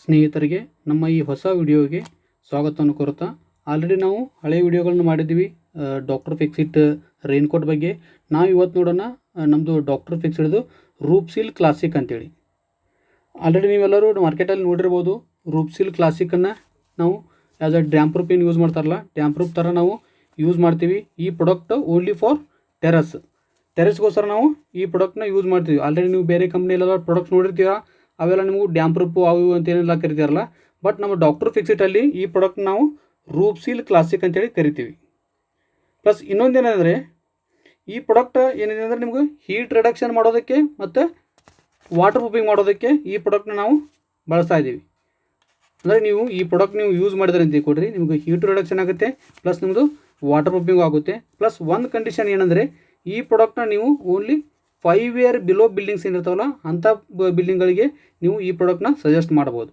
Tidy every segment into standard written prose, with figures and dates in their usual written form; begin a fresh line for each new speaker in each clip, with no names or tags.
ಸ್ನೇಹಿತರಿಗೆ ನಮ್ಮ ಈ ಹೊಸ ವಿಡಿಯೋಗೆ ಸ್ವಾಗತವನ್ನು ಕೋರುತ್ತಾ, ಆಲ್ರೆಡಿ ನಾವು ಹಳೆಯ ವಿಡಿಯೋಗಳನ್ನು ಮಾಡಿದ್ದೀವಿ ಡಾಕ್ಟರ್ ಫಿಕ್ಸಿಟ್ ರೈನ್ಕೋಟ್ ಬಗ್ಗೆ. ನಾವು ಇವತ್ತು ನೋಡೋಣ ನಮ್ಮದು ಡಾಕ್ಟರ್ ಫಿಕ್ಸಿಡ್ದು ರೂಪ್ಸಿಲ್ ಕ್ಲಾಸಿಕ್ ಅಂತೇಳಿ. ಆಲ್ರೆಡಿ ನೀವೆಲ್ಲರೂ ಮಾರ್ಕೆಟಲ್ಲಿ ನೋಡಿರ್ಬೋದು. ರೂಪ್ಸಿಲ್ ಕ್ಲಾಸಿಕನ್ನು ನಾವು ಆ್ಯಸ್ ಅ ಡ್ಯಾಮ್ ಪ್ರೂಫ್ ಏನು ಯೂಸ್ ಮಾಡ್ತಾರಲ್ಲ, ಡ್ಯಾಮ್ ಪ್ರೂಫ್ ಥರ ನಾವು ಯೂಸ್ ಮಾಡ್ತೀವಿ. ಈ ಪ್ರಾಡಕ್ಟ್ ಓನ್ಲಿ ಫಾರ್ ಟೆರೆಸ್ಗೋಸ್ಕರ ನಾವು ಈ ಪ್ರಾಡಕ್ಟ್ನ ಯೂಸ್ ಮಾಡ್ತೀವಿ. ಆಲ್ರೆಡಿ ನೀವು ಬೇರೆ ಕಂಪ್ನಿಯಲ್ಲೆಲ್ಲ ಪ್ರಾಡಕ್ಟ್ಸ್ ನೋಡಿರ್ತೀರಾ, ಅವೆಲ್ಲ ನಿಮಗೂ ಡ್ಯಾಮ್ ಪ್ರೂಫು ಅವು ಅಂತ ಏನೆಲ್ಲ ಕರಿತೀರಲ್ಲ. ಬಟ್ ನಮ್ಮ ಡಾಕ್ಟರ್ ಫಿಕ್ಸಿಟಲ್ಲಿ ಈ ಪ್ರಾಡಕ್ಟ್ ನಾವು ರೂಪ್ಸಿಲ್ ಕ್ಲಾಸಿಕ್ ಅಂತೇಳಿ ಕರಿತೀವಿ. ಪ್ಲಸ್ ಇನ್ನೊಂದೇನೆಂದರೆ, ಈ ಪ್ರಾಡಕ್ಟ್ ಏನಿದೆ ಅಂದರೆ ನಿಮಗೆ ಹೀಟ್ ರಿಡಕ್ಷನ್ ಮಾಡೋದಕ್ಕೆ ಮತ್ತು ವಾಟರ್ ಪ್ರೂಫಿಂಗ್ ಮಾಡೋದಕ್ಕೆ ಈ ಪ್ರಾಡಕ್ಟ್ನ ನಾವು ಬಳಸ್ತಾ ಇದ್ದೀವಿ. ಅಂದರೆ ನೀವು ಈ ಪ್ರಾಡಕ್ಟ್ ನೀವು ಯೂಸ್ ಮಾಡಿದ್ರೆ ಅಂತ ಕೊಡ್ರಿ, ನಿಮಗೆ ಹೀಟ್ ರಿಡಕ್ಷನ್ ಆಗುತ್ತೆ, ಪ್ಲಸ್ ನಿಮ್ಮದು ವಾಟರ್ ಪ್ರೂಫಿಂಗು ಆಗುತ್ತೆ. ಪ್ಲಸ್ ಒಂದು ಕಂಡೀಷನ್ ಏನಂದರೆ, ಈ ಪ್ರಾಡಕ್ಟ್ನ ನೀವು ಓನ್ಲಿ 5 ಇಯರ್ ಬಿಲೋ ಬಿಲ್ಡಿಂಗ್ಸ್ ಏನಿರ್ತಾವಲ್ಲ ಅಂಥ ಬಿಲ್ಡಿಂಗ್ಗಳಿಗೆ ನೀವು ಈ ಪ್ರಾಡಕ್ಟ್ನ ಸಜೆಸ್ಟ್ ಮಾಡ್ಬೋದು.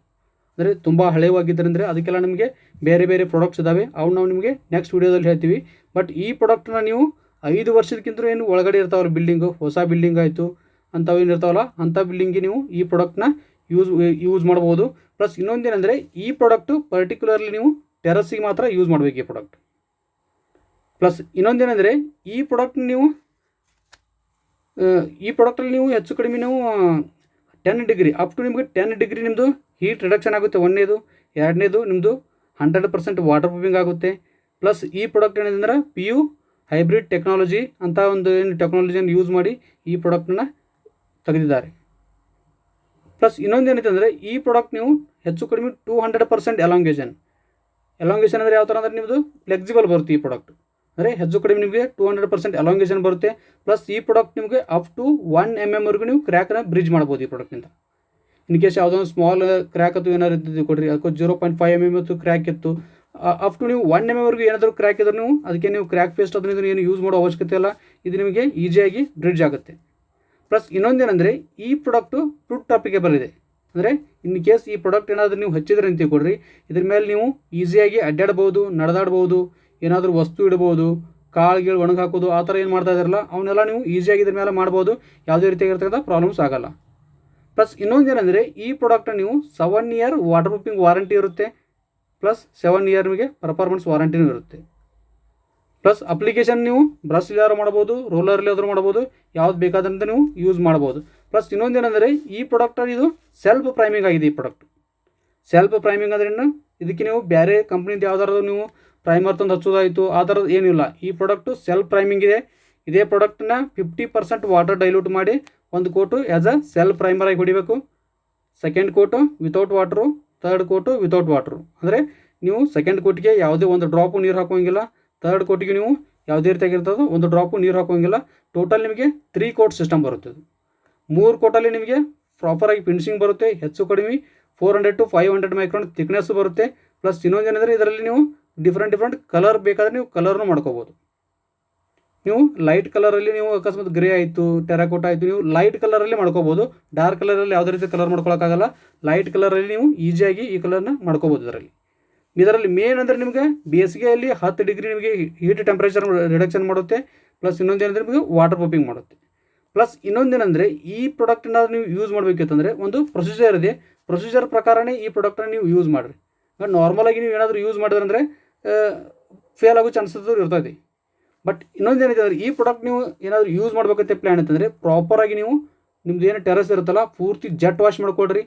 ಅಂದರೆ ತುಂಬ ಹಳೆಯವಾಗಿದ್ದರಿಂದ ಅದಕ್ಕೆಲ್ಲ ನಿಮಗೆ ಬೇರೆ ಬೇರೆ ಪ್ರಾಡಕ್ಟ್ಸ್ ಇದ್ದಾವೆ, ಅವು ನಾವು ನಿಮಗೆ ನೆಕ್ಸ್ಟ್ ವೀಡಿಯೋದಲ್ಲಿ ಹೇಳ್ತೀವಿ. ಬಟ್ ಈ ಪ್ರಾಡಕ್ಟ್ನ ನೀವು 5 ವರ್ಷದಕ್ಕಿಂತ ಏನು ಒಳಗಡೆ ಇರ್ತಾವಲ್ಲ ಬಿಲ್ಡಿಂಗು, ಹೊಸ ಬಿಲ್ಡಿಂಗ್ ಆಯಿತು ಅಂಥವು ಏನಿರ್ತಾವಲ್ಲ ಅಂಥ ಬಿಲ್ಡಿಂಗ್ಗೆ ನೀವು ಈ ಪ್ರಾಡಕ್ಟ್ನ ಯೂಸ್ ಮಾಡ್ಬೋದು. ಪ್ಲಸ್ ಇನ್ನೊಂದೇನೆಂದರೆ, ಈ ಪ್ರಾಡಕ್ಟು ಪರ್ಟಿಕ್ಯುಲರ್ಲಿ ನೀವು ಟೆರಸ್ಸಿಗೆ ಮಾತ್ರ ಯೂಸ್ ಮಾಡಬೇಕು ಈ ಪ್ರಾಡಕ್ಟ್. ಪ್ಲಸ್ ಇನ್ನೊಂದೇನೆಂದರೆ, ಈ ಪ್ರಾಡಕ್ಟಲ್ಲಿ ನೀವು ಹೆಚ್ಚು ಕಡಿಮೆ ನೀವು 10 ಡಿಗ್ರಿ ಅಪ್ ಟು ನಿಮಗೆ 10 ಡಿಗ್ರಿ ನಿಮ್ಮದು ಹೀಟ್ ರಿಡಕ್ಷನ್ ಆಗುತ್ತೆ. ಒಂದನೇದು. ಎರಡನೇದು ನಿಮ್ಮದು 100% ವಾಟರ್ ಪ್ರೂಫಿಂಗ್ ಆಗುತ್ತೆ. ಪ್ಲಸ್ ಈ ಪ್ರಾಡಕ್ಟ್ ಏನಿದೆ PU ಹೈಬ್ರಿಡ್ ಟೆಕ್ನಾಲಜಿ ಅಂತ ಒಂದು ಏನು ಟೆಕ್ನಾಲಜಿಯನ್ನು ಯೂಸ್ ಮಾಡಿ ಈ ಪ್ರಾಡಕ್ಟನ್ನು ತೆಗೆದಿದ್ದಾರೆ. ಪ್ಲಸ್ ಇನ್ನೊಂದೇನೈತೆ ಅಂದರೆ, ಈ ಪ್ರಾಡಕ್ಟ್ ನೀವು ಹೆಚ್ಚು ಕಡಿಮೆ 200% ಎಲಾಂಗೇಷನ್ ಅಂದರೆ ಯಾವ ಥರ ಅಂದರೆ, ನಿಮ್ಮದು ಫ್ಲೆಕ್ಸಿಬಲ್ ಬರುತ್ತೆ ಈ ಪ್ರಾಡಕ್ಟ್. ಅಂದರೆ ಹೆಚ್ಚು ಕಡಿಮೆ ನಿಮಗೆ 200% ಎಲಾಂಗೇಷನ್ ಬರುತ್ತೆ. ಪ್ಲಸ್ ಈ ಪ್ರಾಡಕ್ಟ್ ನಿಮಗೆ ಅಪ್ ಟು 1 mm ವರೆಗೂ ನೀವು ಕ್ರ್ಯಾಕನ್ನು ಬ್ರಿಡ್ಜ್ ಮಾಡ್ಬೋದು ಈ ಪ್ರಾಡಕ್ಟ್ನಿಂದ. ಇನ್ ಕೇಸ್ ಯಾವುದೋ ಒಂದು ಸ್ಮಾಲ್ ಕ್ರ್ಯಾಕ್ ಅಥವಾ ಏನಾದ್ರು ಇದ್ದು ಕೊಡ್ರಿ, ಅದಕ್ಕೆ 0.5 mm ಇತ್ತು ಕ್ರ್ಯಾಕ್ ಇತ್ತು, ಅಪ್ ಟು ನೀವು 1 mm ವರೆಗೂ ಏನಾದರೂ ಕ್ರ್ಯಾಕ್ ಇದ್ರೂ ನೀವು ಅದಕ್ಕೆ ನೀವು ಕ್ರ್ಯಾಕ್ ಪೇಸ್ಟ್ ಅದನ್ನು ಏನು ಯೂಸ್ ಮಾಡೋ ಅವಶ್ಯಕತೆ ಇಲ್ಲ. ಇದು ನಿಮಗೆ ಈಸಿಯಾಗಿ ಬ್ರಿಡ್ಜ್ ಆಗುತ್ತೆ. ಪ್ಲಸ್ ಇನ್ನೊಂದೇನೆಂದರೆ, ಈ ಪ್ರಾಡಕ್ಟು ಫುಡ್ ಅಪ್ಲಿಕೇಬಲ್ ಇದೆ. ಅಂದರೆ ಇನ್ ಕೇಸ್ ಈ ಪ್ರಾಡಕ್ಟ್ ಏನಾದರೂ ನೀವು ಹಚ್ಚಿದ್ರೆ ಅಂತ ಕೊಡ್ರಿ, ಇದ್ರ ಮೇಲೆ ನೀವು ಈಸಿಯಾಗಿ ಅಡ್ಡಾಡ್ಬೋದು, ನಡೆದಾಡ್ಬೋದು, ಏನಾದರೂ ವಸ್ತು ಇಡ್ಬೋದು, ಕಾಳುಗಳು ಒಣಗಿ ಹಾಕೋದು ಆ ಥರ ಏನು ಮಾಡ್ತಾ ಇದ್ದಾರಲ್ಲ ಅವನ್ನೆಲ್ಲ ನೀವು ಈಸಿಯಾಗಿ ಇದ್ರ ಮೇಲೆ ಮಾಡ್ಬೋದು. ಯಾವುದೇ ರೀತಿಯಾಗಿರ್ತಕ್ಕಂಥ ಪ್ರಾಬ್ಲಮ್ಸ್ ಆಗಲ್ಲ. ಪ್ಲಸ್ ಇನ್ನೊಂದೇನೆಂದರೆ, ಈ ಪ್ರಾಡಕ್ಟ್ನ ನೀವು 7 ಇಯರ್ ವಾಟರ್ ಪ್ರೂಫಿಂಗ್ ವಾರಂಟಿ ಇರುತ್ತೆ. ಪ್ಲಸ್ 7 ಇಯರ್ ನಿಮಗೆ ಪರ್ಫಾರ್ಮೆನ್ಸ್ ವಾರಂಟಿನೂ ಇರುತ್ತೆ. ಪ್ಲಸ್ ಅಪ್ಲಿಕೇಶನ್ ನೀವು ಬ್ರಷ್ಲಾದ್ರೂ ಮಾಡ್ಬೋದು, ರೋಲರ್ಲಾದ್ರೂ ಮಾಡ್ಬೋದು, ಯಾವ್ದು ಬೇಕಾದಂತ ನೀವು ಯೂಸ್ ಮಾಡ್ಬೋದು. ಪ್ಲಸ್ ಇನ್ನೊಂದೇನೆಂದರೆ, ಈ ಪ್ರಾಡಕ್ಟ್ ಇದು ಸೆಲ್ಫ್ ಪ್ರೈಮಿಂಗ್ ಆಗಿದೆ. ಈ ಪ್ರಾಡಕ್ಟ್ ಸೆಲ್ಫ್ ಪ್ರೈಮಿಂಗ್ ಅಂದ್ರೆ ಇದಕ್ಕೆ ನೀವು ಬೇರೆ ಕಂಪ್ನಿದು ಯಾವ್ದಾದ್ರು ನೀವು ಪ್ರೈಮರ್ ತಂದು ಹಚ್ಚೋದಾಯಿತು ಆ ಥರದ್ದು ಏನಿಲ್ಲ. ಈ ಪ್ರಾಡಕ್ಟು ಸೆಲ್ಫ್ ಪ್ರೈಮಿಂಗ್ ಇದೆ. ಇದೇ ಪ್ರಾಡಕ್ಟನ್ನ 50% ವಾಟರ್ ಡೈಲ್ಯೂಟ್ ಮಾಡಿ ಒಂದು ಕೋಟು ಆ್ಯಸ್ ಅ ಸೆಲ್ಫ್ ಪ್ರೈಮರಾಗಿ ಹೊಡಿಬೇಕು. Second coat without water, third coat without water. ಅಂದರೆ ನೀವು ಸೆಕೆಂಡ್ ಕೋಟಿಗೆ ಯಾವುದೇ ಒಂದು ಡ್ರಾಪು ನೀರು ಹಾಕೋಂಗಿಲ್ಲ, ಥರ್ಡ್ ಕೋಟಿಗೆ ನೀವು ಯಾವುದೇ ರೀತಿಯಾಗಿರ್ತದೋ ಒಂದು ಡ್ರಾಪು ನೀರು ಹಾಕೋಂಗಿಲ್ಲ. ಟೋಟಲ್ ನಿಮಗೆ 3 ಕೋಟ್ ಸಿಸ್ಟಮ್ ಬರುತ್ತೆ. 3 ಕೋಟಲ್ಲಿ ನಿಮಗೆ ಪ್ರಾಪರಾಗಿ ಫಿನಿಶಿಂಗ್ ಬರುತ್ತೆ. ಹೆಚ್ಚು ಕಡಿಮೆ 400 to 500 ಮೈಕ್ರಾನ್ ಥಿಕ್ನೆಸ್ಸು ಬರುತ್ತೆ. ಪ್ಲಸ್ ಇನ್ನೊಂದೇನೆಂದರೆ, ಇದರಲ್ಲಿ ನೀವು ಡಿಫ್ರೆಂಟ್ ಕಲರ್ ಬೇಕಾದರೆ ನೀವು ಕಲರ್ನು ಮಾಡ್ಕೋಬೋದು. ನೀವು ಲೈಟ್ ಕಲರಲ್ಲಿ ನೀವು ಅಕಸ್ಮಾತ್ ಗ್ರೇ ಆಯಿತು, ಟೆರಾಕೋಟ ಆಯಿತು, ನೀವು ಲೈಟ್ ಕಲರಲ್ಲಿ ಮಾಡ್ಕೋಬೋದು. ಡಾರ್ಕ್ ಕಲರಲ್ಲಿ ಯಾವುದೇ ರೀತಿ ಕಲರ್ ಮಾಡ್ಕೊಳಕ್ಕಾಗಲ್ಲ. ಲೈಟ್ ಕಲರಲ್ಲಿ ನೀವು ಈಸಿಯಾಗಿ ಈ ಕಲರ್ನ ಮಾಡ್ಕೋಬೋದು. ಇದರಲ್ಲಿ ಮೇನ್ ಅಂದರೆ ನಿಮಗೆ ಬೇಸಿಗೆಯಲ್ಲಿ 10 ಡಿಗ್ರಿ ನಿಮಗೆ ಹೀಟ್ ಟೆಂಪ್ರೇಚರ್ ರಿಡಕ್ಷನ್ ಮಾಡುತ್ತೆ. ಪ್ಲಸ್ ಇನ್ನೊಂದೇನೆಂದರೆ ನಿಮಗೆ ವಾಟರ್ ಪ್ರೂಫಿಂಗ್ ಮಾಡುತ್ತೆ. ಪ್ಲಸ್ ಇನ್ನೊಂದೇನೆಂದರೆ, ಈ ಪ್ರಾಡಕ್ಟನ್ನ ನೀವು ಯೂಸ್ ಮಾಡಬೇಕಿತ್ತಂದರೆ ಒಂದು ಪ್ರೊಸೀಜರ್ ಇದೆ. ಪ್ರೊಸೀಜರ್ ಪ್ರಕಾರನೇ ಈ ಪ್ರಾಡಕ್ಟನ್ನ ನೀವು ಯೂಸ್ ಮಾಡಿರಿ. ನಾರ್ಮಲಾಗಿ ನೀವು ಏನಾದರೂ ಯೂಸ್ ಮಾಡಿದ್ರೆ ಅಂದರೆ ಫೇಲ್ ಆಗೋ ಚಾನ್ಸಸ್ ಇರ್ತದೆ. ಬಟ್ ಇನ್ನೊಂದೇನೈತೆ ಅಂದರೆ, ಈ ಪ್ರಾಡಕ್ಟ್ ನೀವು ಏನಾದರೂ ಯೂಸ್ ಮಾಡಬೇಕಂತ ಪ್ಲ್ಯಾನ್ ಅಂತಂದರೆ ಪ್ರಾಪರಾಗಿ ನೀವು ನಿಮ್ದು ಏನು ಟೆರಸ್ ಇರುತ್ತಲ್ಲ ಪೂರ್ತಿ ಜೆಟ್ ವಾಶ್ ಮಾಡ್ಕೊಳ್ರಿ.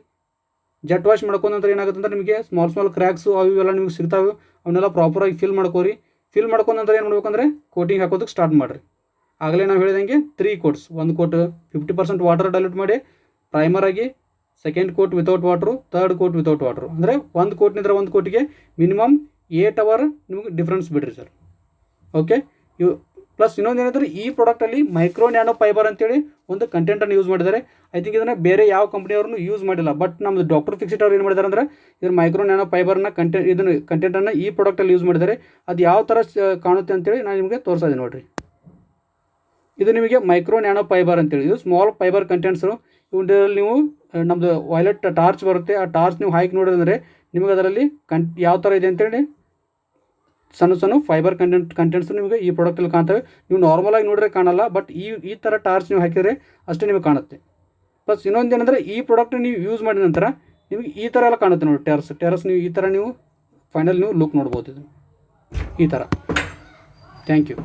ಜೆಟ್ ವಾಶ್ ಮಾಡ್ಕೊಂಡ ನಂತರ ಏನಾಗುತ್ತೆ ಅಂದರೆ, ನಿಮಗೆ ಸ್ಮಾಲ್ ಕ್ರ್ಯಾಕ್ಸು ಅವು ಇವೆಲ್ಲ ನಿಮಗೆ ಸಿಗ್ತಾವೆ, ಅವನ್ನೆಲ್ಲ ಪ್ರಾಪರಾಗಿ ಫಿಲ್ ಮಾಡ್ಕೋರಿ. ಫಿಲ್ ಮಾಡ್ಕೊಂಡ ನಂತರ ಏನು ಮಾಡ್ಬೇಕಂದ್ರೆ ಕೋಟಿಂಗ್ ಹಾಕೋದಕ್ಕೆ ಸ್ಟಾರ್ಟ್ ಮಾಡಿರಿ. ಆಗಲೇ ನಾವು ಹೇಳಿದಂಗೆ 3 ಕೋಟ್ಸ್. ಒಂದು ಕೋಟ್ 50% ವಾಟರ್ ಡೈಲ್ಯೂಟ್ ಮಾಡಿ ಪ್ರೈಮರಾಗಿ, second coat without water, third coat without water. ಅಂದರೆ ಒಂದು ಕೋಟ್ನಿಂದ ಒಂದು ಕೋಟಿಗೆ ಮಿನಿಮಮ್ 8 ಅವರ್ ನಿಮಗೆ ಡಿಫ್ರೆನ್ಸ್ ಬಿಡ್ರಿ ಸರ್. ಓಕೆ. ಪ್ಲಸ್ ಇನ್ನೊಂದೇನೆಂದರೆ, ಈ ಪ್ರಾಡಕ್ಟಲ್ಲಿ ಮೈಕ್ರೋ ನ್ಯಾನೋ ಫೈಬರ್ ಅಂತೇಳಿ ಒಂದು ಕಂಟೆಂಟನ್ನು ಯೂಸ್ ಮಾಡಿದ್ದಾರೆ. ಐ ಥಿಂಕ್ ಇದನ್ನು ಬೇರೆ ಯಾವ ಕಂಪ್ನಿಯವ್ರನ್ನು ಯೂಸ್ ಮಾಡಿಲ್ಲ. ಬಟ್ ನಮ್ಮದು ಡಾಕ್ಟರ್ ಫಿಕ್ಸಿಟ್ ಅವ್ರು ಏನು ಮಾಡಿದ್ದಾರೆ ಅಂದರೆ, ಇದ್ರ ಮೈಕ್ರೋ ನ್ಯಾನೋ ಫೈಬರ್ನ ಕಂಟೆಂಟನ್ನು ಈ ಪ್ರಾಡಕ್ಟಲ್ಲಿ ಯೂಸ್ ಮಾಡಿದ್ದಾರೆ. ಅದು ಯಾವ ಥರ ಕಾಣುತ್ತೆ ಅಂತೇಳಿ ನಾನು ನಿಮಗೆ ತೋರಿಸ್ತಾ ಇದ್ದೀನಿ ನೋಡಿರಿ. ಇದು ನಿಮಗೆ ಮೈಕ್ರೋ ನ್ಯಾನೋ ಫೈಬರ್ ಅಂತೇಳಿ, ಇದು ಸ್ಮಾಲ್ ಫೈಬರ್ ಕಂಟೆಂಟ್ಸು. ಇವರಲ್ಲಿ ನೀವು ನಮ್ಮದು ವೈಲೆಟ್ ಟಾರ್ಚ್ ಬರುತ್ತೆ, ಆ ಟಾರ್ಚ್ ನೀವು ಹಾಕಿ ನೋಡಿದ್ರೆ ನಿಮಗೆ ಅದರಲ್ಲಿ ಯಾವ ಥರ ಇದೆ ಅಂತೇಳಿ ಸಣ್ಣ ಫೈಬರ್ ಕಂಟೆಂಟ್ಸ್ ನಿಮಗೆ ಈ ಪ್ರಾಡಕ್ಟಲ್ಲಿ ಕಾಣ್ತವೆ. ನೀವು ನಾರ್ಮಲಾಗಿ ನೋಡಿದ್ರೆ ಕಾಣಲ್ಲ, ಬಟ್ ಈ ಥರ ಟಾರ್ಚ್ ನೀವು ಹಾಕಿದರೆ ಅಷ್ಟೇ ನಿಮಗೆ ಕಾಣುತ್ತೆ. ಪ್ಲಸ್ ಇನ್ನೊಂದೇನೆಂದರೆ, ಈ ಪ್ರಾಡಕ್ಟ್ ನೀವು ಯೂಸ್ ಮಾಡಿದ ನಂತರ ನಿಮಗೆ ಈ ಥರ ಎಲ್ಲ ಕಾಣುತ್ತೆ ನೋಡಿ. ಟೆರಸ್ ನೀವು ಈ ಥರ ನೀವು ಫೈನಲ್ ನೀವು ಲುಕ್ ನೋಡ್ಬೋದು ಇದು ಈ ಥರ. Thank you.